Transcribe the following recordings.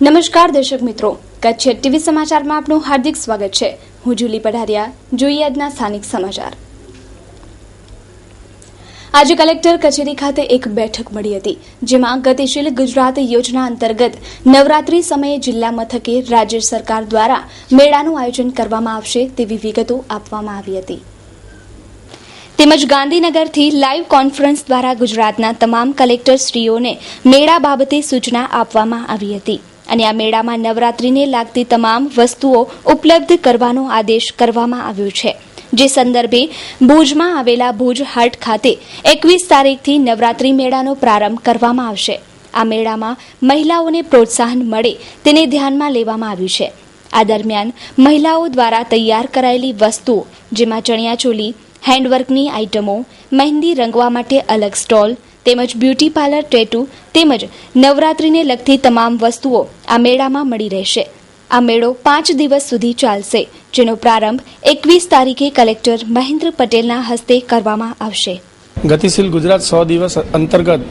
નમસ્કાર દર્શક મિત્રો, કચ્છ ટીવી સમાચારમાં આપનું હાર્દિક સ્વાગત છે। હું જુલી પઢારિયા। જોઈએ આજના સ્થાનિક સમાચાર। આજે કલેક્ટર કચેરી ખાતે એક બેઠક મળી હતી, જેમાં ગતિશીલ ગુજરાત યોજના અંતર્ગત નવરાત્રી સમયે જિલ્લા મથકે રાજ્ય સરકાર દ્વારા મેળાનું આયોજન કરવામાં આવશે તેવી વિગતો આપવામાં આવી હતી। તેમજ ગાંધીનગરથી લાઈવ કોન્ફરન્સ દ્વારા ગુજરાતના તમામ કલેક્ટરશ્રીઓને મેળા બાબતે સૂચના આપવામાં આવી હતી અને આ મેળામાં નવરાત્રીને લાગતી તમામ વસ્તુઓ ઉપલબ્ધ કરવાનો આદેશ કરવામાં આવ્યો છે, જે સંદર્ભે ભુજમાં આવેલા ભુજ હાટ ખાતે 21 તારીખથી નવરાત્રી મેળાનો પ્રારંભ કરવામાં આવશે। આ મેળામાં મહિલાઓને પ્રોત્સાહન મળે તેને ધ્યાનમાં લેવામાં આવ્યું છે। આ દરમિયાન મહિલાઓ દ્વારા તૈયાર કરાયેલી વસ્તુઓ, જેમાં ચણિયાચોલી, હેન્ડવર્કની આઇટમો, મહેંદી રંગવા માટે અલગ સ્ટોલ તેમજ બ્યુટી પાર્લર, ટેટુ તેમજ નવરાત્રીને લગતી તમામ વસ્તુઓ આ મેળામાં મળી રહેશે। આ મેળો 5 દિવસ સુધી ચાલશે, જેનો પ્રારંભ 21 તારીખે કલેક્ટર મહેન્દ્ર પટેલના હસ્તે કરવામાં આવશે। ગતિશીલ ગુજરાત 100 દિવસ અંતર્ગત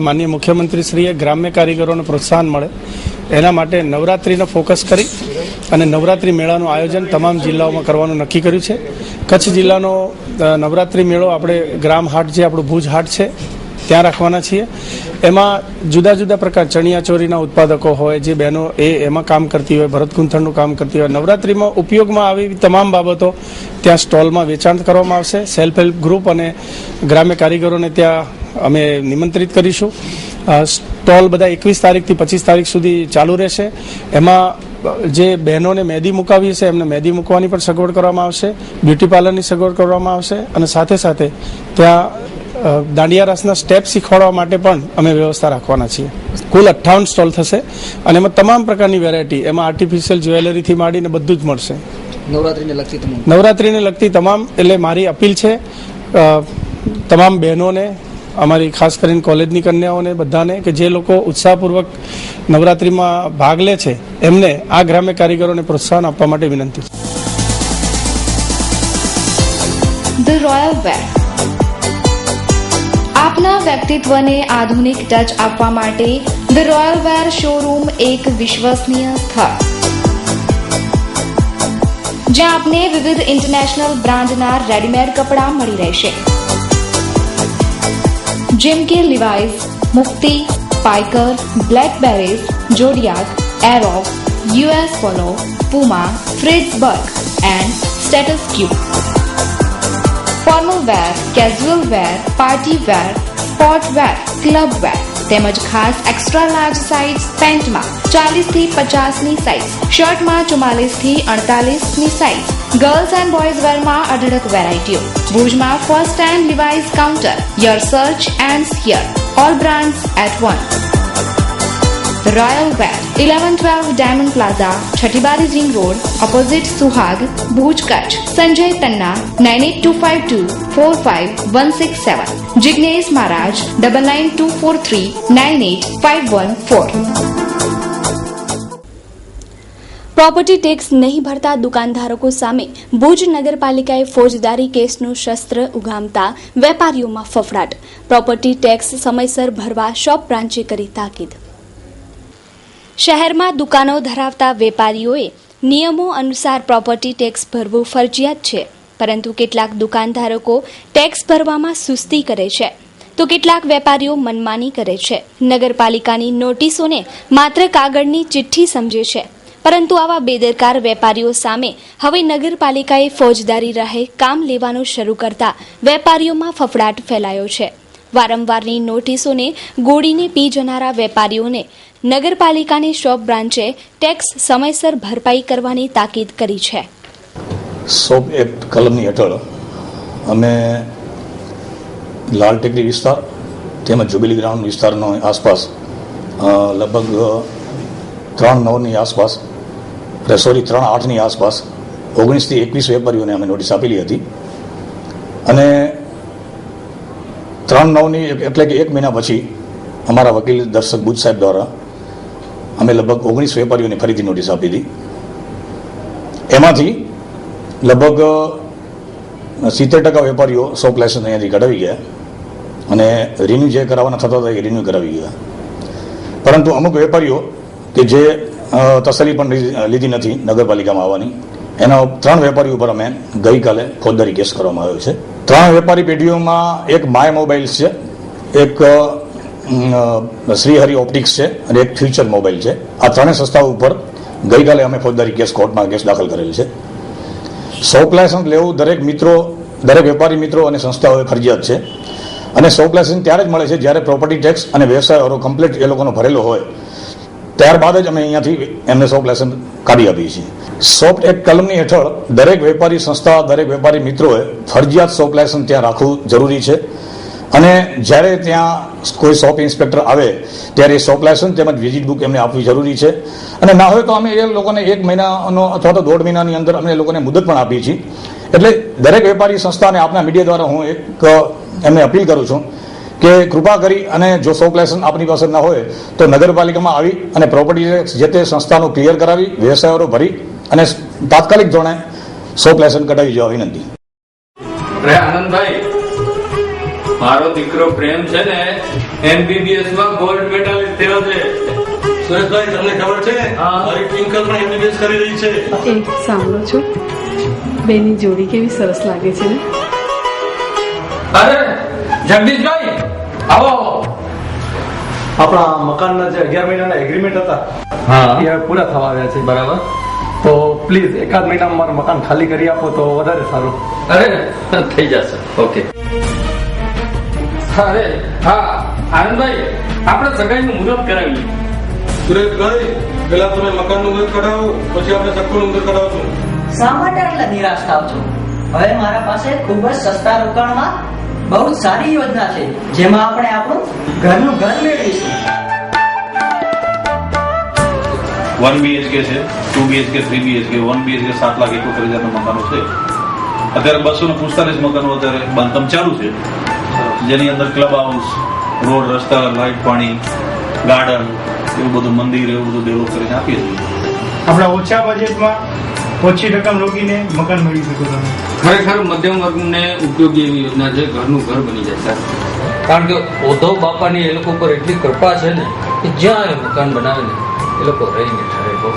માનનીય મુખ્યમંત્રીશ્રીએ ગ્રામ્ય કારીગરોને પ્રોત્સાહન મળે એના માટે નવરાત્રીનો ફોકસ કરી અને નવરાત્રી મેળાનું આયોજન તમામ જિલ્લાઓમાં કરવાનું નક્કી કર્યું છે। કચ્છ જિલ્લાનો નવરાત્રી મેળો આપણે ગ્રામ હાટ, જે આપણું ભુજ હાટ છે, ત્યાં રાખવાના છીએ। એમાં જુદા જુદા પ્રકાર ચણિયાચોરીના ઉત્પાદકો હોય, જે બહેનો એમાં કામ કરતી હોય, ભરત ગૂંથણનું કામ કરતી હોય, નવરાત્રીમાં ઉપયોગમાં આવે એવી તમામ બાબતો ત્યાં સ્ટોલમાં વેચાણ કરવામાં આવશે। સેલ્ફ હેલ્પ ગ્રુપ અને ગ્રામ્ય કારીગરોને ત્યાં અમે નિમંત્રિત કરીશું। સ્ટોલ બધા 21 તારીખથી 25 તારીખ સુધી ચાલુ રહેશે। એમાં જે બહેનોને મહેંદી મુકાવી છે એમને મહેંદી મૂકવાની પણ સગવડ કરવામાં આવશે, બ્યુટી પાર્લરની સગવડ કરવામાં આવશે અને સાથે સાથે ત્યાં દાંડિયા રાસના સ્ટેપ શીખવાડવા માટે પણ અમે વ્યવસ્થા રાખવાના છીએ। કુલ 58 સ્ટોલ થશે અને એમાં તમામ પ્રકારની વેરાયટી, એમાં આર્ટિફિશિયલ જ્વેલરીથી માંડીને બધું જ મળશે। નવરાત્રીને લગતી તમામ, એટલે મારી અપીલ છે તમામ બહેનોને, અમારી ખાસ કરીને કોલેજની કન્યાઓને, બધાને કે જે લોકો ઉત્સાહપૂર્વક નવરાત્રીમાં ભાગ લે છે એમને આ ગ્રામ્ય કારીગરોને પ્રોત્સાહન આપવા માટે વિનંતી છે। ધ રોયલ વેર આપના વ્યક્તિત્વને આધુનિક ટચ આપવા માટે ધ રોયલ વેર શોરૂમ એક વિશ્વસનીય સ્થળ, જ્યાં આપને વિવિધ ઇન્ટરનેશનલ બ્રાન્ડના રેડીમેડ કપડાં મળી રહેશે, જેમ કે લિવાઇઝ, મુક્તિ, પાઇકર, બ્લેકબેરીઝ, જોડિયાક, એરોક, US Polo, Puma, Fritzberg and Status Quo. Formal wear, casual wear, party wear, sport wear, club wear તેમજ ખાસ એક્સ્ટ્રા લાર્જ સાઇઝ પેન્ટમાં 40 થી 50ની સાઇઝ, શર્ટમાં 44 થી 48ની સાઇઝ, ગર્લ્સ એન્ડ બોયઝ વેરમાં અઢળક વેરાયટીઓ। ભુજમાં first and Levi's counter, your search ends here, all brands at one. Royal Wear 1112 Diamond Plaza, Chhathi Bari ring road, opposite Suhag, Bhuj, Kutch. Sanjay Tanna 9825245167, Jignesh Maharaj 9924398514। Property tax નહીં ભરતા દુકાનધારકો સામે ભુજ નગરપાલિકાએ ફોજદારી કેસનું શસ્ત્ર ઉગામતા વેપારીઓમાં ફફડાટ। પ્રોપર્ટી ટેક્સ સમયસર ભરવા શોપ બ્રાન્ચે કરી તાકીદ। શહેરમાં દુકાનો ધરાવતા વેપારીઓએ નિયમો અનુસાર પ્રોપર્ટી ટેક્સ ભરવું ફરજિયાત છે, પરંતુ કેટલાક દુકાનધારકો ટેક્સ ભરવામાં સુસ્તી કરે છે, તો કેટલાક વેપારીઓ મનમાની કરે છે। નગરપાલિકાની નોટિસોને માત્ર કાગળની ચિઠ્ઠી સમજે છે, પરંતુ આવા બેદરકાર વેપારીઓ સામે હવે નગરપાલિકાએ ફોજદારી રાહે કામ લેવાનું શરૂ કરતા વેપારીઓમાં ફફડાટ ફેલાયો છે। વારંવારની નોટિસોને ગોળીને પી જનારા વેપારીઓને નગરપાલિકાની શોપ બ્રાન્ચે ટેક્સ સમયસર ભરપાઈ કરવાની તાકીદ કરી છે। શોપ એક્ટ કલમની હેઠળ અમે લાલ ટેકરી વિસ્તાર તેમજ જુબિલી ગ્રાઉન્ડ વિસ્તારનો આસપાસ લગભગ 3/9ની આસપાસ, 3/8ની આસપાસ 19 થી 21 વેપારીઓને અમે નોટિસ આપેલી હતી અને 3/9ની એટલે કે 1 મહિના પછી અમારા વકીલ દર્શક બુચ સાહેબ દ્વારા અમે લગભગ 19 વેપારીઓને ફરીથી નોટિસ આપી હતી। એમાંથી લગભગ 70% વેપારીઓ શોપ લાયસન્સ અહીંયાથી કઢાવી ગયા અને રિન્યુ જે કરાવવાના થતા હતા એ રિન્યુ કરાવી ગયા, પરંતુ અમુક વેપારીઓ કે જે તસલ્લી પણ લીધી નથી નગરપાલિકામાં આવવાની. એના 3 વેપારી ઉપર અમે ગઈકાલે ફોજદારી કેસ કરવામાં આવ્યો છે. 3 વેપારી પેઢીઓમાં એક માય મોબાઈલ્સ છે, એક શ્રીહરિ ઓપ્ટિક્સ છે અને એક ફ્યુચર મોબાઈલ છે. આ 3 સંસ્થાઓ ઉપર ગઈકાલે અમે ફોજદારી કોર્ટમાં કેસ દાખલ કરેલ છે. શોપ લાયસન્સ લેવું દરેક વેપારી મિત્રો અને સંસ્થાઓએ ફરજિયાત છે અને શોપ લાયસન્સ ત્યારે જ મળે છે જ્યારે પ્રોપર્ટી ટેક્સ અને વ્યવસાય વાળો કમ્પ્લીટ એ લોકોનો ભરેલો હોય, ત્યારબાદ જ અમે અહીંયાથી એમને શોપ લાયસન્સ કાઢી આપીએ છીએ. શોપ એક્ટ કલમની હેઠળ દરેક વેપારી સંસ્થા, દરેક વેપારી મિત્રોએ ફરજિયાત શોપ લાયસન્સ ત્યાં રાખવું જરૂરી છે અને જ્યારે ત્યાં કોઈ શોપ ઇન્સ્પેક્ટર આવે ત્યારે શોપ લાયસન્સ તેમજ વિઝિટ બુક એમને આપવી જરૂરી છે. અને ના હોય તો અમે એ લોકોને 1 મહિનાનો અથવા તો 1.5 મહિનાની અંદર અમે એ લોકોને મુદત પણ આપીએ છીએ. એટલે દરેક વેપારી સંસ્થાને આપના મીડિયા દ્વારા હું એક એમને અપીલ કરું છું કે કૃપા કરી અને જો શોપ લાયસન્સ આપની પાસે ના હોય તો નગરપાલિકામાં આવી અને પ્રોપર્ટી ટેક્સ જે તે સંસ્થાનું ક્લિયર કરાવી, વ્યવસાયો ભરી અને તાત્કાલિક ધોરણે શોપ લાયસન્સ કઢાવી જવા વિનંતી. આનંદભાઈ, મારો દીકરો પ્રેમ છે ને MBBS માં ગોલ્ડ મેડલિસ્ટ થયો છે. સુરેશભાઈ, તમને ખબર છે મારી ટ્વિંકલ પણ MBBS કરી રહી છે. સાંભળો છો, બેની જોડી કેવી સરસ લાગે છે ને? અરે જગદીશભાઈ, આવો. આપણા મકાનના જે 11 મહિનાના એગ્રીમેન્ટ હતા એ હવે પૂરા થવા આવ્યા છે. બરાબર. તો પ્લીઝ 1 મહિનામાં મારું મકાન ખાલી કરી આપો તો વધારે સારું. અરે થઈ જશે. ઓકે. અરે હા આનંદભાઈ, આપણે સગાઈનું મુહૂર્ત કરાવીએ. સુરેશભાઈ, પેલા તમે મકાનનું મુહૂર્ત કઢાવો, પછી આપણે ચક્કુનું મુહૂર્ત કઢાવશું. શા માટે આટલા નિરાશ થાવ છો? હવે મારા પાસે ખૂબ જ સસ્તા રોકાણમાં બહુ જ સારી યોજના છે જેમાં આપણે આપણું ઘરનું ઘર મેળવીશું. 1 BHK છે, 2 BHK, 3 BHK, 1 BHK 7,71,000 મકાનો છે. અત્યારે 245 મકાનો અત્યારે બાંધકામ ચાલુ છે, જેની અંદર ક્લબ હાઉસ, રોડ, રસ્તા, લાઇટ, પાણી, ગાર્ડન, એવું બધું, મંદિર, એવું બધું ડેવલપ કરીને આપીએ છીએ. આપણા ઓછા બજેટમાં ઓછી રકમ રોકીને મકાન મેળવી શકો તમે. ખરેખર મધ્યમ વર્ગને ઉપયોગી એવી યોજના છે. ઘરનું ઘર બની જાય સાહેબ. કારણ કે ઉદ્ધવ બાપાની એ લોકો પર એટલી કૃપા છે ને કે જ્યાં એ મકાન બનાવે ને એ લોકો રહીને ઠરે બહુ,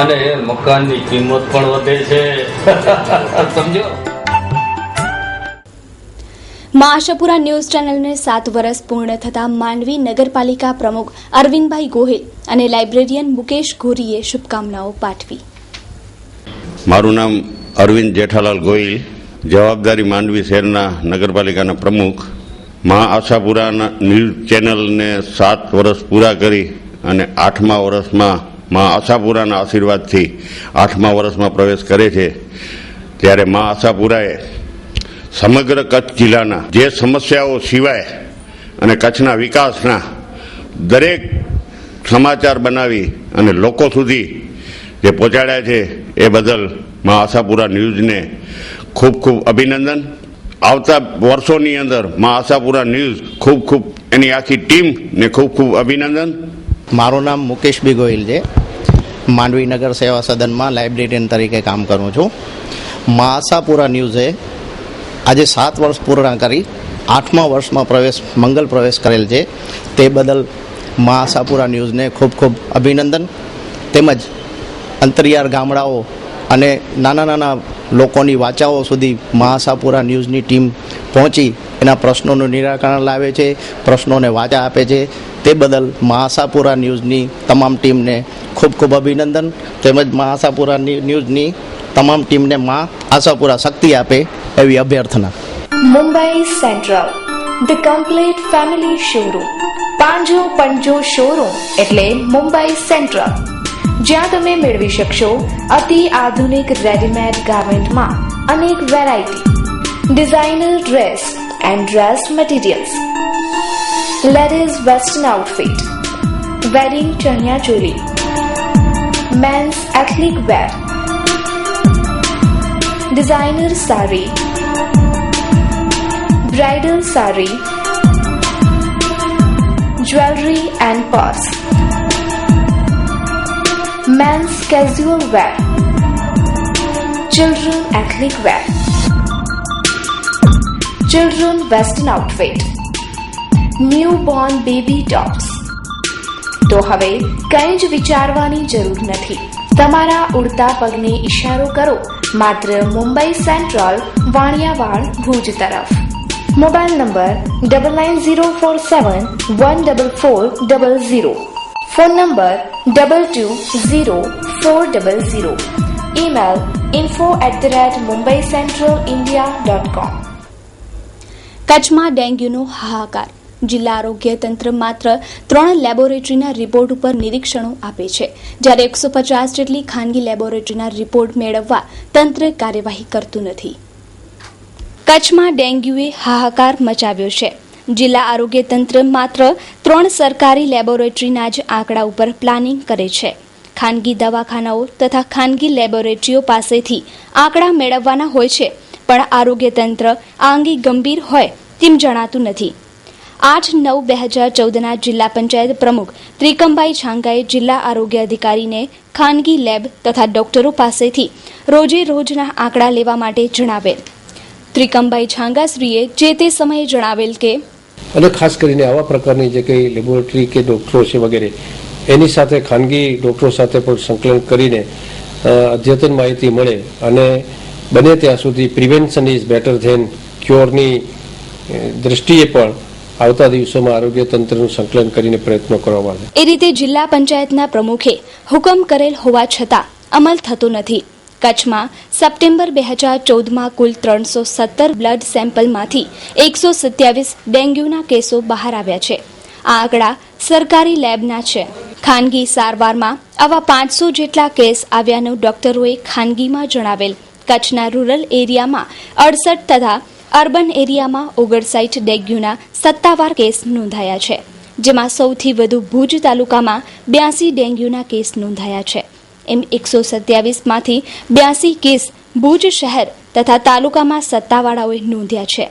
અને એ મકાનની કિંમત પણ વધે છે. સમજો. મા આશાપુરા ન્યૂઝ ચેનલને 7 વર્ષ પૂર્ણ થતા માંડવી નગરપાલિકા પ્રમુખ અરવિંદભાઈ ગોહિલ અને લાઇબ્રેરિયન મુકેશ ગોરીએ શુભકામનાઓ પાઠવી. મારું નામ અરવિંદ જેઠાલાલ ગોહિલ, જવાબદારી માંડવી શહેરના નગરપાલિકાના પ્રમુખ. મા આશાપુરાના ન્યૂઝ ચેનલને 7 વર્ષ પૂરા કરી અને 8મા વર્ષમાં મા આશાપુરાના આશીર્વાદથી 8મા વર્ષમાં પ્રવેશ કરે છે, ત્યારે મા આશાપુરાએ સમગ્ર કચ્છ જિલ્લાના જે સમસ્યાઓ સિવાય અને કચ્છના વિકાસના દરેક સમાચાર બનાવી અને લોકો સુધી જે પહોંચાડ્યા છે એ બદલ મા આશાપુરા ન્યૂઝને ખૂબ ખૂબ અભિનંદન. આવતા વર્ષોની અંદર મા આશાપુરા ન્યૂઝ ખૂબ એની આખી ટીમને ખૂબ અભિનંદન. મારું નામ મુકેશ બી ગોહિલ છે. માંડવી નગર સેવા સદનમાં લાઇબ્રેરિયન તરીકે કામ કરું છું. મા આશાપુરા ન્યૂઝે આજે 7 વર્ષ પૂર્ણ કરી 8મા વર્ષમાં મંગલ પ્રવેશ કરેલ છે. તે બદલ મા આશાપુરા ન્યૂઝને ખૂબ અભિનંદન. તેમજ અંતરિયાળ ગામડાઓ અને નાના લોકોની વાચાઓ સુધી મા આશાપુરા ન્યૂઝની ટીમ પહોંચી એના પ્રશ્નોનું નિરાકરણ લાવે છે, પ્રશ્નોને વાચા આપે છે. તે બદલ મા આશાપુરા ન્યૂઝની તમામ ટીમને ખૂબ અભિનંદન. તેમજ મા આશાપુરા ન્યૂઝની તમામ ટીમને મા આશાપુરા શક્તિ આપે એવી અભ્યર્થના. Mumbai Central, the complete family showroom. પાંજો પંજો શોરૂમ એટલે મુંબઈ સેન્ટ્રલ, જ્યાં તમે મેળવી શકશો અતિ આધુનિક રેડીમેડ ગાર્મેન્ટમાં અનેક variety, designer dress and dress materials, ladies western outfit, wedding chaniya choli, men's ethnic wear, designer saree, bridal saree, jewelry and purse, men's casual wear, children ethnic wear, children western outfit, newborn baby tops, તો હવે કંઈ જ વિચારવાની જરૂર નથી. તમારા ઉડતા પગને ઇશારો કરો માત્ર મુંબઈ સેન્ટ્રલ વાણિયાવાડ ભુજ તરફ. Mobile number 9904714400. Phone number 220400. Email info@mumbaicentralindia.com. કચ્છમાં ડેન્ગ્યુનો હાહાકાર. જિલ્લા આરોગ્ય તંત્ર માત્ર 3 લેબોરેટરીના રિપોર્ટ ઉપર નિરીક્ષણો આપે છે, જ્યારે 150 જેટલી ખાનગી લેબોરેટરીના રિપોર્ટ મેળવવા તંત્ર કાર્યવાહી કરતું નથી. કચ્છમાં ડેન્ગ્યુએ હાહાકાર મચાવ્યો છે. જિલ્લા આરોગ્ય તંત્ર માત્ર 3 સરકારી લેબોરેટરીના જ આંકડા ઉપર પ્લાનિંગ કરે છે. ખાનગી દવાખાનાઓ તથા ખાનગી લેબોરેટરીઓ પાસેથી આંકડા મેળવવાના હોય છે, પણ આરોગ્ય તંત્ર આ અંગે ગંભીર હોય તેમ જણાતું નથી. 8/9/2014ના જિલ્લા પંચાયત પ્રમુખ ત્રિકમભાઈ છાંગાએ જિલ્લા આરોગ્ય અધિકારીને ખાનગી લેબ તથા ડોક્ટરો પાસેથી રોજે રોજના આંકડા લેવા માટે જણાવેલ. ત્રિકમભાઈ છાંગાશ્રીએ જે તે સમયે જણાવેલ કે અને ખાસ કરીને આવા પ્રકારની જે કંઈ લેબોરેટરી કે ડોક્ટરો છે વગેરે એની સાથે ખાનગી ડોક્ટરો સાથે પણ સંકલન કરીને અદ્યતન માહિતી મળે અને બને ત્યાં સુધી પ્રિવેન્શન ઇઝ બેટર ધેન ક્યોરની દ્રષ્ટિએ પણ આવતા દિવસોમાં આરોગ્ય તંત્રનું સંકલન કરીને પ્રયત્નો કરવામાં આવે. એ રીતે જિલ્લા પંચાયતના પ્રમુખે હુકમ કરેલ હોવા છતાં અમલ થતો નથી. કચ્છમાં સપ્ટેમ્બર 2014માં કુલ 317 બ્લડ સેમ્પલમાંથી 127 ડેન્ગ્યુના કેસો બહાર આવ્યા છે. આ આંકડા સરકારી લેબના છે. ખાનગી સારવારમાં આવા 500 જેટલા કેસ આવ્યાનું ડોક્ટરોએ ખાનગીમાં જણાવેલ. કચ્છના રૂરલ એરિયામાં 68 તથા અર્બન એરિયામાં 59 ડેન્ગ્યુના સત્તાવાર કેસ નોંધાયા છે, જેમાં સૌથી વધુ ભુજ તાલુકામાં 82 ડેન્ગ્યુના કેસ નોંધાયા છે. એમ 127માંથી 82 કેસ ભુજ શહેર તથા તાલુકામાં સત્તાવાળાઓએ નોંધ્યા છે.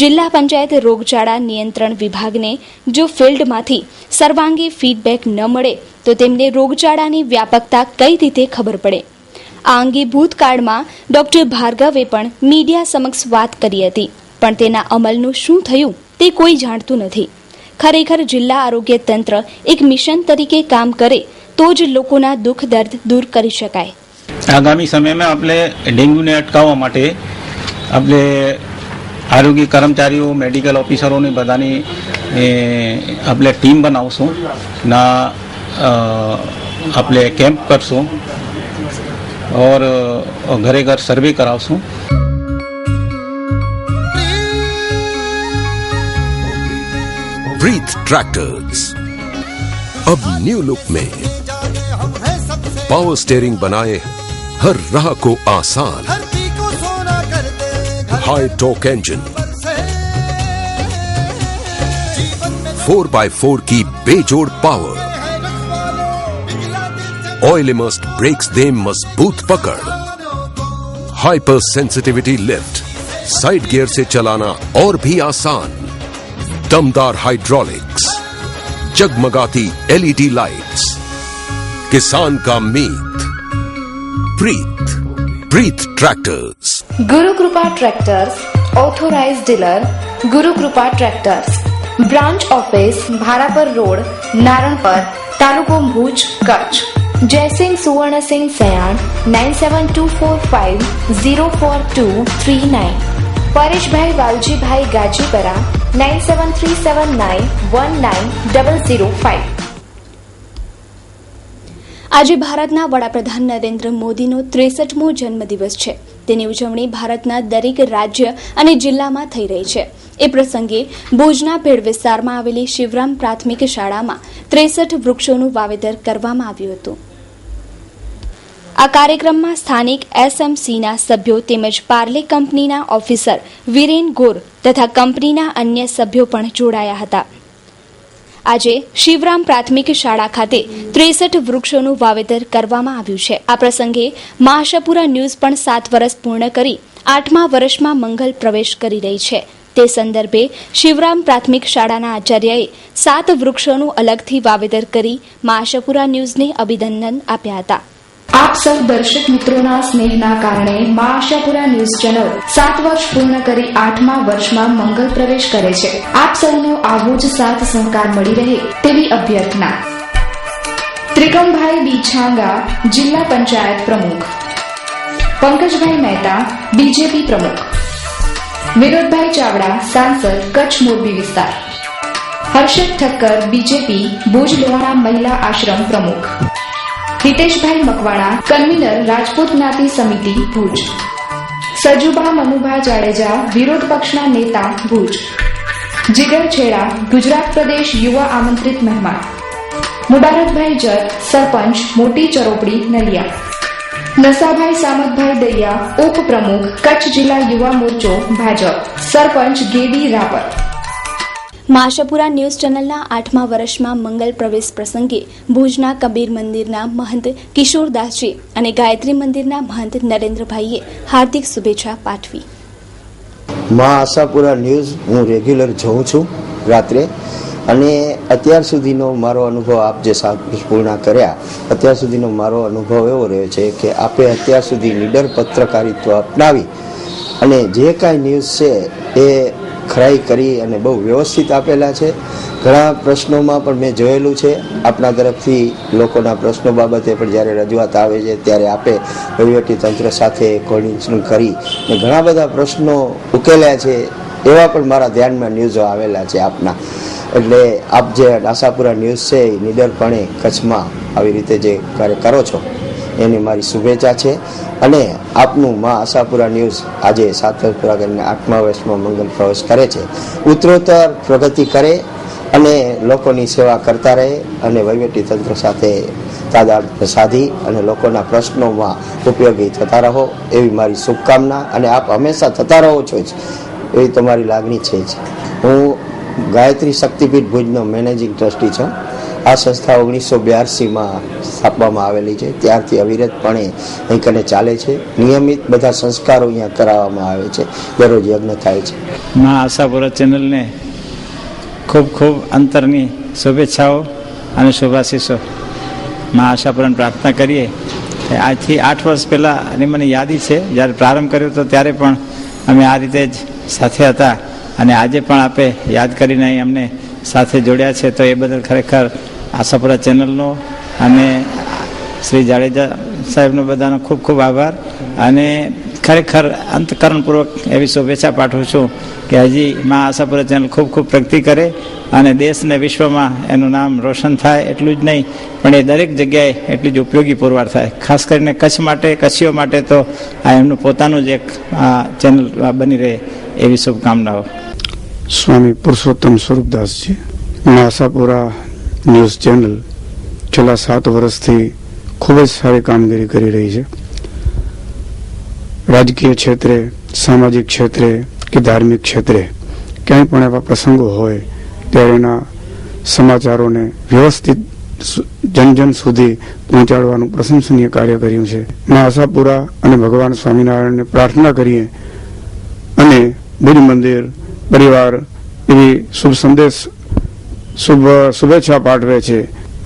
જિલ્લા પંચાયત રોગચાળા નિયંત્રણ વિભાગને જો ફિલ્ડમાંથી સર્વાંગી ફીડબેક ન મળે તો તેમને રોગચાળાની વ્યાપકતા કઈ રીતે ખબર પડે? આ અંગે ભૂતકાળમાં ડોક્ટર ભાર્ગવે પણ મીડિયા સમક્ષ વાત કરી હતી, પણ તેના અમલનું શું થયું તે કોઈ જાણતું નથી. ખરેખર જિલ્લા આરોગ્ય તંત્ર એક મિશન તરીકે કામ કરે તો જ લોકોના દુઃખ દર્દ દૂર કરી શકાય. આગામી સમયમાં આપણે ડેન્ગ્યુને અટકાવવા માટે આપણે આરોગ્ય કર્મચારીઓ, મેડિકલ ઓફિસરોની બધાની આપણે ટીમ બનાવશું ના આપણે કેમ્પ કરશું और घरे घर सर्वे करावશું. ब्रीथ ट्रैक्टर्स अब न्यू लुक में पावर स्टीयरिंग बनाए हर राह को आसान, हाई टॉर्क इंजन, 4x4 की बेजोड़ पावर, ऑयल इमर्स्ड ब्रेक्स दे मजबूत पकड़, hyper sensitivity lift, side gear से चलाना और भी आसान, दमदार हाइड्रोलिक्स, जगमगाती एलईडी लाइट्स, किसान का मीत, ब्रीथ ट्रैक्टर्स. गुरु कृपा ट्रैक्टर्स ऑथोराइज्ड डीलर गुरु कृपा ट्रैक्टर्स. ब्रांच ऑफिस भारापर रोड, नारणपर, तालुको भूज, कच्छ. जयसिंह सुवर्णसिंह सयाण 9724504239. परेशभाई वालजीभाई गाजीपरा 9737919005. આજે ભારતના વડાપ્રધાન નરેન્દ્ર મોદીનો 63મો જન્મદિવસ છે. તેની ઉજવણી ભારતના દરેક રાજ્ય અને જિલ્લામાં થઈ રહી છે. એ પ્રસંગે ભુજના ભેડ વિસ્તારમાં આવેલી શિવરામ પ્રાથમિક શાળામાં 63 વૃક્ષોનું વાવેતર કરવામાં આવ્યું હતું. આ કાર્યક્રમમાં સ્થાનિક એસએમસીના સભ્યો તેમજ પાર્લે કંપનીના ઓફિસર વિરેન ગોર તથા કંપનીના અન્ય સભ્યો પણ જોડાયા હતા. આજે શિવરામ પ્રાથમિક શાળા ખાતે 63 વૃક્ષોનું વાવેતર કરવામાં આવ્યું છે. આ પ્રસંગે મહાશાપુરા ન્યૂઝ પણ 7 વર્ષ પૂર્ણ કરી 8મા વર્ષમાં મંગલ પ્રવેશ કરી રહી છે. તે સંદર્ભે શિવરામ પ્રાથમિક શાળાના આચાર્યએ 7 વૃક્ષોનું અલગથી વાવેતર કરી મહાશાપુરા ન્યૂઝને અભિનંદન આપ્યા હતા. આપ સૌ દર્શક મિત્રોના સ્નેહના કારણે મા આશાપુરા ન્યૂઝ ચેનલ 7 વર્ષ પૂર્ણ કરી 8મા વર્ષમાં મંગલ પ્રવેશ કરે છે. આપ સૌનો આવો જ સાથ સહકાર મળી રહે તેવી અભ્યર્થના. ત્રિકમભાઈ બીછાંગા જિલ્લા પંચાયત પ્રમુખ, પંકજભાઈ મહેતા બીજેપી પ્રમુખ, વિનોદભાઈ ચાવડા સાંસદ કચ્છ મોરબી વિસ્તાર, હર્ષદ ઠક્કર બીજેપી ભુજ લોહાણા મહિલા આશ્રમ પ્રમુખ, હિતેશભાઈ મકવાણા કન્વીનર રાજપૂત જ્ઞાતિ સમિતિ ભુજ, સજુભા મનુભા જાડેજા વિરોધ પક્ષના નેતા ભુજ, જીગર છેડા ગુજરાત પ્રદેશ યુવા આમંત્રિત મહેમાન, મુબારકભાઈ જત સરપંચ મોટી ચરોપડી નલિયા, નસાભાઈ સામતભાઈ દરિયા ઉપપ્રમુખ કચ્છ જિલ્લા યુવા મોરચો ભાજપ, સરપંચ ગેડી રાપર. મા આશાપુરા ન્યૂઝ ચેનલના 8મા વર્ષમાં મંગલ પ્રવેશ પ્રસંગે ભુજના કબીર મંદિરના મહંત કિશોરદાસજી અને ગાયત્રી મંદિરના મહંત નરેન્દ્રભાઈએ હાર્દિક શુભેચ્છા પાઠવી. મા આશાપુરા ન્યૂઝ હું રેગ્યુલર જોઉં છું રાત્રે, અને અત્યાર સુધીનો મારો અનુભવ આપ જે 7 વર્ષ પૂર્ણ કર્યા, અત્યાર સુધીનો મારો અનુભવ એવો રહ્યો છે કે આપે અત્યાર સુધી નીડર પત્રકારિત્વ અપનાવી અને જે કાંઈ ન્યૂઝ છે એ ખરાઈ કરી અને બહુ વ્યવસ્થિત આપેલા છે. ઘણા પ્રશ્નોમાં પણ મેં જોયેલું છે, આપણા તરફથી લોકોના પ્રશ્નો બાબતે પણ જ્યારે રજૂઆત આવે છે ત્યારે આપે વહીવટી તંત્ર સાથે કોર્ડિનેશન કરી અને ઘણા બધા પ્રશ્નો ઉકેલ્યા છે. એવા પણ મારા ધ્યાનમાં ન્યૂઝો આવેલા છે આપના. એટલે આપ જે આશાપુરા ન્યૂઝ છે એ નિડરપણે કચ્છમાં આવી રીતે જે કાર્ય કરો છો એની મારી શુભેચ્છા છે. અને આપનું મા આશાપુરા ન્યૂઝ આજે 7 વર્ષ પૂરા કરીને 8મા વર્ષમાં મંગલ પ્રવેશ કરે છે, ઉત્તરોત્તર પ્રગતિ કરે અને લોકોની સેવા કરતા રહે અને વહીવટી તંત્ર સાથે તાદાદ સાધી અને લોકોના પ્રશ્નોમાં ઉપયોગી થતા રહો એવી મારી શુભકામના. અને આપ હંમેશા થતા રહો છો જ એવી તમારી લાગણી છે જ. હું ગાયત્રી શક્તિપીઠ ભુજનો મેનેજિંગ ટ્રસ્ટી છું. આ સંસ્થા 1982માં સ્થાપવામાં આવેલી છે, ત્યારથી અવિરતપણે અહીં કને ચાલે છે. નિયમિત બધા સંસ્કારો અહીંયા કરાવવામાં આવે છે, દરરોજ યજ્ઞ થાય છે. મા આશાપુરા ચેનલને ખૂબ ખૂબ અંતરની શુભેચ્છાઓ અને શુભાશીષો. મા આશાપુરાને પ્રાર્થના કરીએ. આજથી 8 વર્ષ પહેલાંની મને યાદી છે, જ્યારે પ્રારંભ કર્યો હતો ત્યારે પણ અમે આ રીતે જ સાથે હતા અને આજે પણ આપે યાદ કરીને અહીં અમને સાથે જોડ્યા છે. તો એ બદલ ખરેખર આશાપુરા ચેનલનો અને શ્રી જાડેજા સાહેબનો બધાનો ખૂબ ખૂબ આભાર. અને ખરેખર અંતકરણપૂર્વક એવી શુભેચ્છા પાઠવું છું કે હજી મા આશાપુરા ચેનલ ખૂબ ખૂબ પ્રગતિ કરે અને દેશ અને વિશ્વમાં એનું નામ રોશન થાય. એટલું જ નહીં પણ એ દરેક જગ્યાએ એટલી જ ઉપયોગી પુરવાર થાય. ખાસ કરીને કચ્છ માટે, કચ્છીઓ માટે તો આ એમનું પોતાનું જ એક ચેનલ બની રહે એવી શુભકામનાઓ. સ્વામી પુરુષોત્તમ સ્વરૂપદાસજી. મા આશાપુરા ન્યૂઝ ચેનલ છેલ્લા 7 વર્ષથી ખૂબ જ સારી કામગીરી કરી રહી છે. રાજકીય ક્ષેત્રે, સામાજિક ક્ષેત્રે કે ધાર્મિક ક્ષેત્રે ક્યાંય પણ એવા પ્રસંગો હોય ત્યારે એના સમાચારોને વ્યવસ્થિત જન સુધી પહોંચાડવાનું પ્રશંસનીય કાર્ય કર્યું છે. મા આશાપુરા અને ભગવાન સ્વામિનારાયણને પ્રાર્થના કરીએ અને ભુજ મંદિર પરિવાર એવી શુભ સંદેશ, શુભેચ્છા પાઠવે છે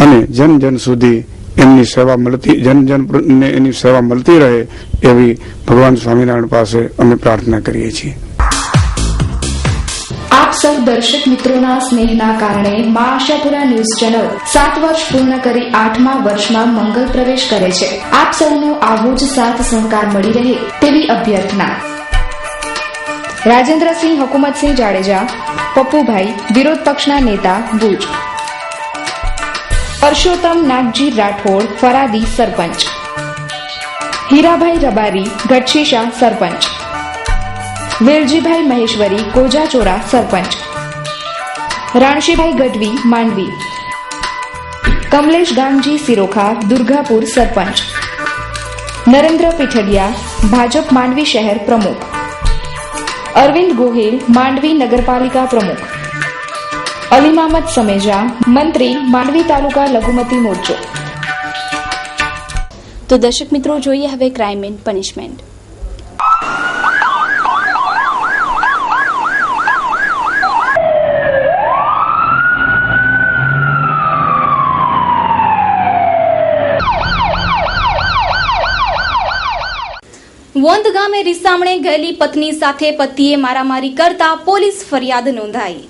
અને જન સુધી એમની સેવા મળતી, જનને એની સેવા મળતી રહે એવી ભગવાન સ્વામિનારાયણ પાસે અમે પ્રાર્થના કરીએ છીએ. આપ સૌ દર્શક મિત્રોના સ્નેહના કારણે મા આશાપુરા ન્યૂઝ ચેનલ 7 વર્ષ પૂર્ણ કરી 8મા વર્ષમાં મંગલ પ્રવેશ કરે છે. આપ સૌનો આવો જ સાથ સહકાર મળી રહે તેવી અભ્યર્થના. રાજેન્દ્રસિંહ હુકુમતસિંહ જાડેજા, પપ્પુભાઈ વિરોધ પક્ષના નેતા ભુજ, પરસોત્તમ નાગજી રાઠોડ ફરાદી સરપંચ, હીરાભાઈ રબારી ગઢશીશા સરપંચ, વેલજીભાઈ મહેશ્વરી કોજાચોરા સરપંચ, રાણશીભાઈ ગઢવી માંડવી, કમલેશ ગામજી સિરોખા દુર્ગાપુર સરપંચ, નરેન્દ્ર પીઠડિયા ભાજપ માંડવી શહેર પ્રમુખ, અરવિંદ ગોહિલ માંડવી નગરપાલિકા પ્રમુખ, અલી મામદ સમેજા મંત્રી માંડવી તાલુકા લઘુમતી મોરચો. તો દર્શક મિત્રો, જોઈએ હવે ક્રાઇમ એન્ડ પનિશમેન્ટ. વોંધ ગામે રીસામણે ગયેલી પત્ની સાથે પતિએ મારામારી કરતા પોલીસ ફરિયાદ નોંધાઈ.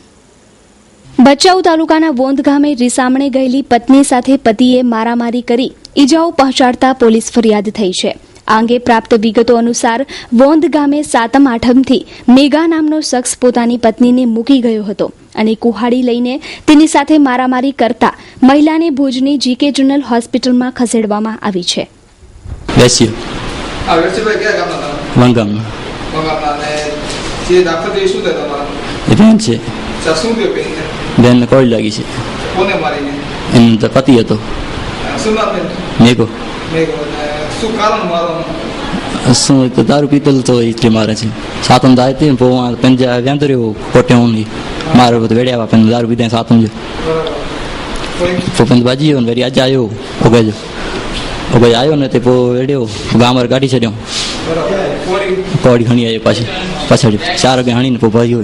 ભચાઉ તાલુકાના વોંધ ગામે રીસામણે ગયેલી પત્ની સાથે પતિએ મારામારી કરી ઈજાઓ પહોંચાડતા પોલીસ ફરિયાદ થઈ છે. આ અંગે પ્રાપ્ત વિગતો અનુસાર વોંધ ગામે 7મ 8મથી મેઘા નામનો શખ્સ પોતાની પત્નીને મૂકી ગયો હતો અને કુહાડી લઈને તેની સાથે મારામારી કરતા મહિલાને ભુજની જીકે જનરલ હોસ્પિટલમાં ખસેડવામાં આવી છે. બેન કોળી લાગી છે. એનો તો પતિ હતો મેઘો. શું તો દારૂ પીતલ તો એટલે મારે છે. 7મ દાય હતી પંજા વ્યાંતો રહ્યો કોટે હું મારે બધું વેડ્યા પણ દારૂ પીતા 7મ જો પંજ બાજી ને વળી આજે આવ્યો ઓગાજો ઓગાજ આવ્યો ને તે વેડ્યો ગામર કાઢી છડ્યો કોડી ઘણી આવી પાછી પાછળ 4 વાગે હાણીને ભાગ્યો.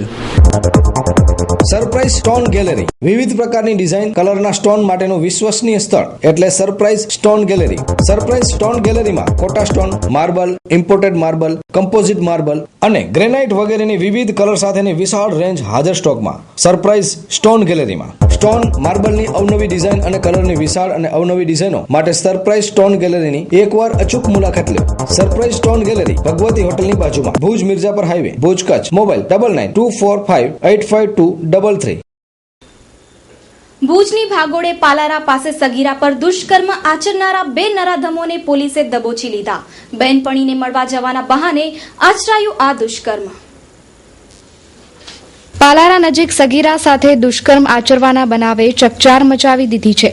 સરપ્રાઈઝ સ્ટોન ગેલેરી વિવિધ પ્રકારની ડિઝાઇન કલરના સ્ટોન માટેનું વિશ્વસનીય સ્થળ એટલે Surprise Stone Gallery. Surprise Stone ગેલેરીમાં Kota stone, marble, imported marble, composite marble અને ગ્રેનાઇટ વગેરેની વિવિધ કલર સાથેની વિશાળ રેન્જ હાજર સ્ટોકમાં. સરપ્રાઈઝ સ્ટોન ગેલેરીમાં સ્ટોન માર્બલની અવનવી ડિઝાઇન અને કલરની વિશાળ અને અવનવી ડિઝાઇનો માટે સરપ્રાઈઝ સ્ટોન ગેલેરીની એકવાર અચૂક મુલાકાત લો. સરપ્રાઈઝ સ્ટોન ગેલેરી ભગવતી હોટલની બાજુમાં, ભુજ મિર્જાપર હાઈવે, ભુજ કચ્છ. મોબાઈલ 9924585233. ભુજની ભાગોળે પાલારા પાસે સગીરા પર દુષ્કર્મ આચરનારા 2 નરાધમોને પોલીસે દબોચી લીધા. બહેનપણીને મળવા જવાના બહાને આચરાયું આ દુષ્કર્મ. પાલારા નજીક સગીરા સાથે દુષ્કર્મ આચરવાના બનાવે ચકચાર મચાવી દીધી છે.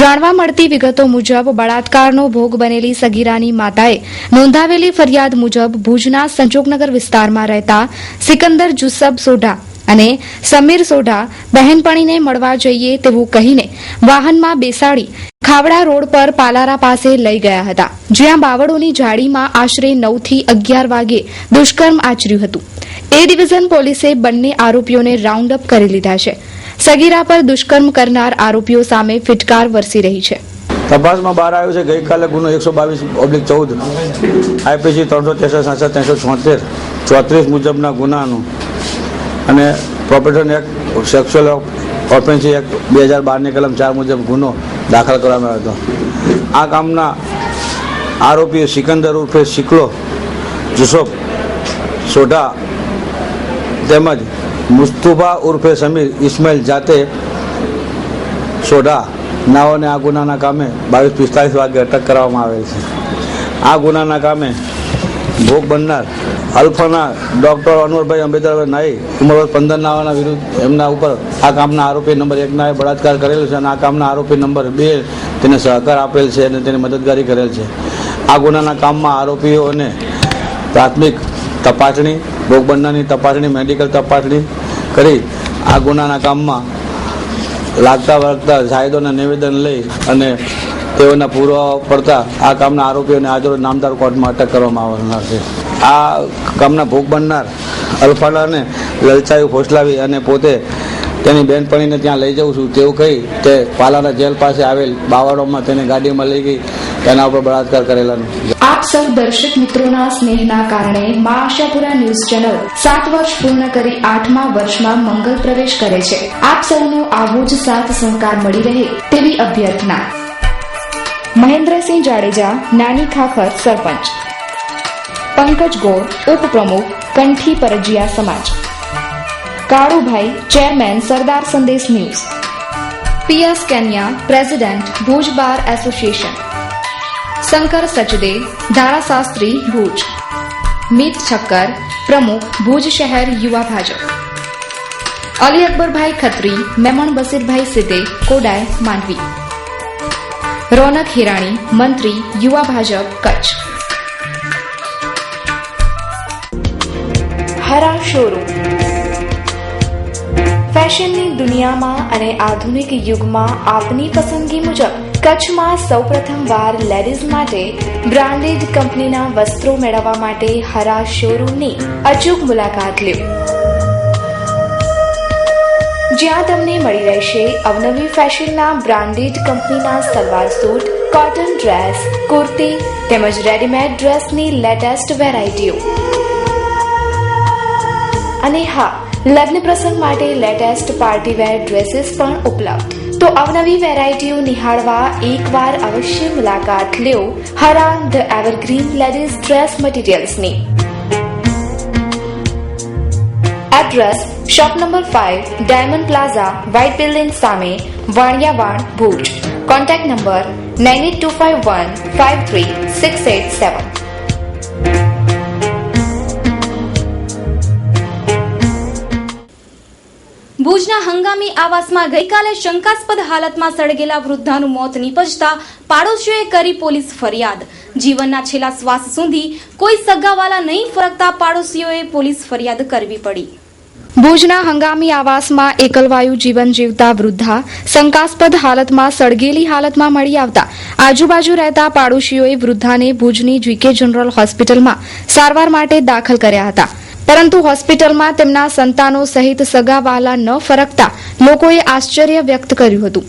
જાણવા મળતી વિગતો મુજબ બળાત્કારનો ભોગ બનેલી સગીરાની માતાએ નોંધાવેલી ફરિયાદ મુજબ ભુજના સંજોગનગર વિસ્તારમાં રહેતા સિકંદર જુસબ સોઢા અને સમીર સોઢા બહેનપણીને મળવા જઈએ તેવું કહીને વાહનમાં બેસાડી ખાવડા રોડ પર પાલારા પાસે લઈ ગયા હતા, જ્યાં બાવળોની જાળીમાં આશરે 9 થી 11 વાગે દુષ્કર્મ આચર્યું હતું. એ ડિવિઝન પોલીસે બંને આરોપીઓને રાઉન્ડ અપ કરી લીધા છે. સગીરા પર દુષ્કર્મ કરનાર આરોપીઓ સામે ફિટકાર વરસી રહી છે. તપાસમાં બહાર આવ્યું છે ગઈકાલે ગુનો 122/14 આઈપીસી 363 34 મુજબના ગુનાનું અને property act sexual offensive act 2012ની કલમ 4 મુજબ ગુનો દાખલ કરવામાં આવ્યો હતો. આ કામના આરોપીઓ સિકંદર ઉર્ફે શિકલો જુસફ સોઢા તેમજ મુસ્તુફા ઉર્ફે સમીર ઇસ્માઇલ જાતે સોઢા નાઓને આ ગુનાના કામે 22:45 વાગે અટક કરવામાં આવેલ છે. આ ગુનાના કામે ભોગ બનનાર અલ્ફાના ડોક્ટર અનવરભાઈ અંબેદરભાઈ નાઈ ઉંમર 15 નાવાના વિરુદ્ધ એમના ઉપર આ કામના આરોપી નંબર 1 નાએ બળાત્કાર કરેલો છે અને આ કામના આરોપી નંબર 2 તેને સહકાર આપેલ છે અને તેને મદદગારી કરેલ છે. આ ગુનાના કામમાં આરોપીઓને પ્રાથમિક તપાસણી, ભોગ બનનારની તપાસણી, મેડિકલ તપાસણી કરી આ ગુનાના કામમાં લાગતા વળગતા જાહેદોના નિવેદન લઈ અને તેઓના પુરાવા પડતા આ કામના આરોપીઓને આજરોજ નામદાર કોર્ટમાં અટક કરવામાં આવનાર છે. આ કામના ભોગ બનનાર અલ્ફાલાને લલચાવી ફોસલાવી અને પોતે તેની બહેનપણીને ત્યાં લઈ જઉં છું તેવું કહી તે પાલાના જેલ પાસે આવેલ બાવાડોમાં તેને ગાડીમાં લઈ ગઈ, તેના ઉપર બળાત્કાર કરેલા. આપ સૌ દર્શક મિત્રોના સ્નેહના કારણે મા આશાપુરા ન્યૂઝ ચેનલ 7 વર્ષ પૂર્ણ કરી 8મા વર્ષમાં મંગલ પ્રવેશ કરે છે. આપ સૌનો આવો જ સાથ સહકાર મળી રહે તેવી અભ્યર્થના. મહેન્દ્રસિંહ જાડેજા, નાની ખાખર સરપંચ. પંકજ ગોળ, ઉપપ્રમુખ, કંઠી પરજીયા સમાજ. Kalubhai, chairman, Sardar Sandesh news. PS કેન્યા, president, Bhuj bar association. Shankar Sachdev, ધારાશાસ્ત્રી, ભુજ. મીત છક્કર, પ્રમુખ, ભુજ શહેર યુવા ભાજપ. અલી અકબરભાઈ ખત્રી, મેમણ બસીરભાઈ સિદ્દે, કોડાય, માંડવી. રોનક હિરાણી, મંત્રી, યુવા ભાજપ, કચ્છ. હરા શોરૂમ ફેશનની દુનિયામાં અને આધુનિક યુગમાં આપની પસંદગી મુજબ કચ્છમાં સૌપ્રથમવાર લેડીઝ માટે બ્રાન્ડેડ કંપનીના વસ્ત્રો મેળવવા માટે હરા શોરૂમની અચૂક મુલાકાત લો, જ્યાં તમને મળી રહેશે અવનવી ફેશનના બ્રાન્ડેડ કંપનીના salwar suit, cotton dress, kurti તેમજ રેડીમેડ ડ્રેસની લેટેસ્ટ વેરાયટીઓ. અને હા, લગ્ન પ્રસંગ માટે લેટેસ્ટ પાર્ટી વેર ડ્રેસીસ પણ ઉપલબ્ધ. તો અવનવી વેરાયટીઓ નિહાળવા એકવાર અવશ્ય મુલાકાત લ્યો હરા ધ એવરગ્રીન લેડીઝ ડ્રેસ મટીરિયલ્સની. Address shop number 5, diamond plaza, white building સામે, વાણિયાવાડ, ભુજ. Contact number 9825153687. ભુજના હંગામી આવાસમાં ગઈકાલે શંકાસ્પદ હાલતમાં સળગેલા વૃદ્ધાનું મોત નીપજતા પાડોશીઓએ કરી પોલીસ ફરિયાદ. જીવનના છેલ્લા શ્વાસ સુધી કોઈ સગાવાલા નહીં ફરકતા પાડોશીઓએ પોલીસ ફરિયાદ કરવી પડી. ભુજના હંગામી આવાસમાં એકલવાયુ જીવન જીવતા વૃદ્ધા શંકાસ્પદ હાલતમાં સળગેલી હાલતમાં મળી આવતા આજુબાજુ રહેતા પાડોશીઓએ વૃદ્ધાને ભુજની જીકે જનરલ હોસ્પિટલમાં સારવાર માટે દાખલ કર્યા હતા. પરંતુ હોસ્પિટલમાં તેમના સંતાનો સહિત સગાવાલા ન ફરકતા લોકોએ આશ્ચર્ય વ્યક્ત કર્યું હતું.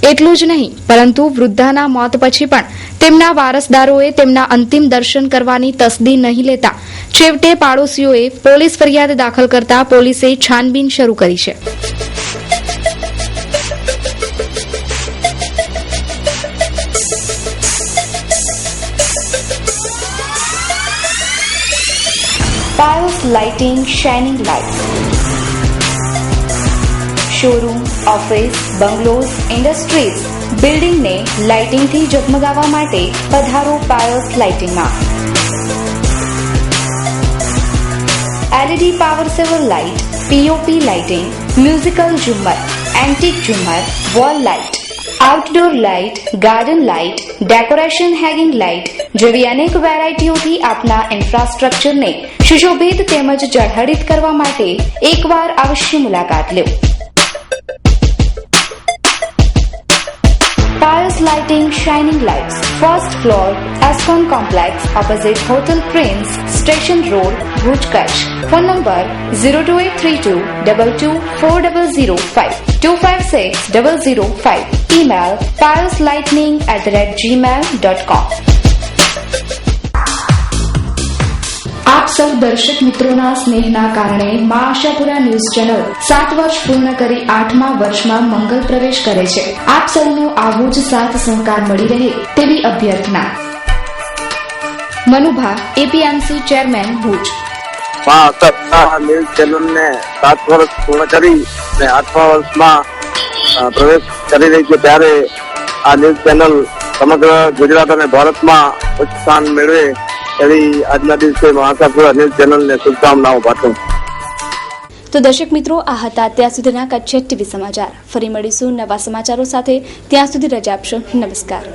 એટલું જ નહીં, પરંતુ વૃદ્ધાના મોત પછી પણ તેમના વારસદારોએ તેમના અંતિમ દર્શન કરવાની તસદી નહીં લેતા છેવટે પાડોશીઓએ પોલીસ ફરિયાદ દાખલ કરતા પોલીસે છાનબીન શરૂ કરી છે. Piles Lighting Shining Lights. Showroom, office, bungalows, industries, બિલ્ડિંગને લાઇટિંગથી ઝગમગાવવા માટે પધારો પાયલ્સ લાઇટિંગમાં. LED power saver light, POP lighting, musical ઝુમ્મર, એન્ટિક ઝુમ્મર, wall light, outdoor light, garden light, decoration hanging light જેવી અનેક વેરાયટીઓથી આપના ઇન્ફ્રાસ્ટ્રક્ચરને સુશોભિત તેમજ ઝળહળિત કરવા માટે એકવાર અવશ્ય મુલાકાત લો. Piles Lighting Shining Lights, first floor, Ascon Complex, opposite Hotel Prince, Station Road, Bhuj, Kutch. Phone number 02832 224005 256005. Email pileslightning@gmail.com. આપ સૌ દર્શક મિત્રોના સ્નેહના કારણે મા આશાપુરા ન્યૂઝ ચેનલ 7 વર્ષ પૂર્ણ કરી 8મા વર્ષમાં મંગલ પ્રવેશ કરે છે. આપ સૌનો આવો જ સાથ સહકાર મળી રહે તેવી અભ્યર્થના. Manubha, APMC chairman, Bhuj. Maa Ashapura news ચેનલને 7 વર્ષ પૂર્ણ કરી અને 8મા વર્ષમાં પ્રવેશ કરી રહી છે ત્યારે આ ન્યૂઝ ચેનલ સમગ્ર ગુજરાત અને ભારતમાં ઉચ્ચ સ્થાન મેળવે એવી આજના દિવસે આશાપુરા ન્યૂઝ ચેનલને શુભકામનાઓ પાઠવું. તો દર્શક મિત્રો, આ હતા અત્યાર સુધીના કચ્છ ટીવી સમાચાર. ફરી મળીશું નવા સમાચારો સાથે. ત્યાં સુધી રજા આપશો. નમસ્કાર.